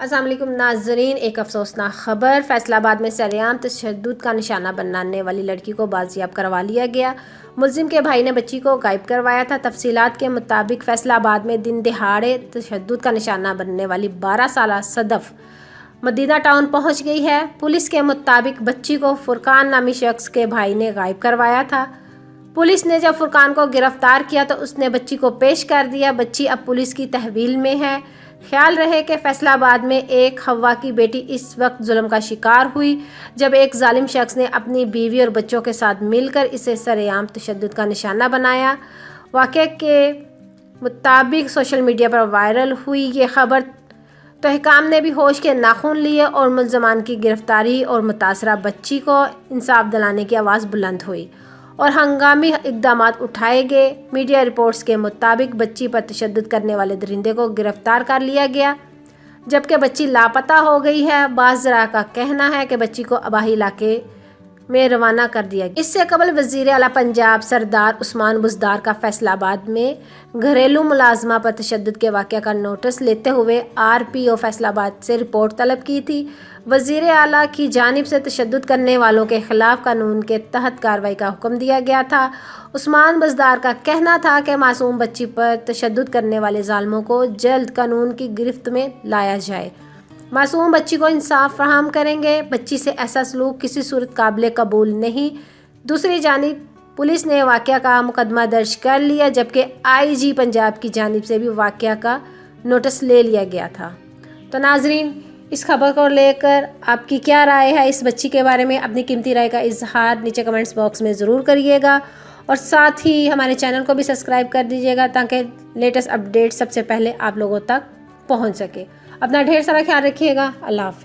السلام علیکم ناظرین، ایک افسوسناک خبر۔ فیصل آباد میں سرعام تشدد کا نشانہ بننے والی لڑکی کو بازیاب کروا لیا گیا۔ ملزم کے بھائی نے بچی کو غائب کروایا تھا۔ تفصیلات کے مطابق فیصل آباد میں دن دہاڑے تشدد کا نشانہ بننے والی 12 سالہ صدف مدینہ ٹاؤن پہنچ گئی ہے۔ پولیس کے مطابق بچی کو فرقان نامی شخص کے بھائی نے غائب کروایا تھا۔ پولیس نے جب فرقان کو گرفتار کیا تو اس نے بچی کو پیش کر دیا۔ بچی اب پولیس کی تحویل میں ہے۔ خیال رہے کہ فیصل آباد میں ایک ہوا کی بیٹی اس وقت ظلم کا شکار ہوئی جب ایک ظالم شخص نے اپنی بیوی اور بچوں کے ساتھ مل کر اسے سرعام تشدد کا نشانہ بنایا۔ واقعے کے مطابق سوشل میڈیا پر وائرل ہوئی یہ خبر تو حکام نے بھی ہوش کے ناخن لیے اور ملزمان کی گرفتاری اور متاثرہ بچی کو انصاف دلانے کی آواز بلند ہوئی اور ہنگامی اقدامات اٹھائے گئے۔ میڈیا رپورٹس کے مطابق بچی پر تشدد کرنے والے درندے کو گرفتار کر لیا گیا جبکہ بچی لاپتہ ہو گئی ہے۔ بعض ذرائع کا کہنا ہے کہ بچی کو اباہی علاقے میں روانہ کر دیا گیا۔ اس سے قبل وزیر اعلیٰ پنجاب سردار عثمان بزدار کا فیصل آباد میں گھریلو ملازمہ پر تشدد کے واقعہ کا نوٹس لیتے ہوئے RPO فیصل آباد سے رپورٹ طلب کی تھی۔ وزیر اعلیٰ کی جانب سے تشدد کرنے والوں کے خلاف قانون کے تحت کارروائی کا حکم دیا گیا تھا۔ عثمان بزدار کا کہنا تھا کہ معصوم بچی پر تشدد کرنے والے ظالموں کو جلد قانون کی گرفت میں لایا جائے۔ معصوم بچی کو انصاف فراہم کریں گے۔ بچی سے ایسا سلوک کسی صورت قابل قبول نہیں۔ دوسری جانب پولیس نے واقعہ کا مقدمہ درج کر لیا جبکہ IG پنجاب کی جانب سے بھی واقعہ کا نوٹس لے لیا گیا تھا۔ تو ناظرین، اس خبر کو لے کر آپ کی کیا رائے ہے؟ اس بچی کے بارے میں اپنی قیمتی رائے کا اظہار نیچے کمنٹس باکس میں ضرور کریے گا اور ساتھ ہی ہمارے چینل کو بھی سبسکرائب کر دیجیے گا تاکہ لیٹسٹ اپڈیٹ سب سے پہلے آپ لوگوں تک پہنچ سکے۔ اپنا ڈھیر سارا خیال رکھیے گا۔ اللہ حافظ۔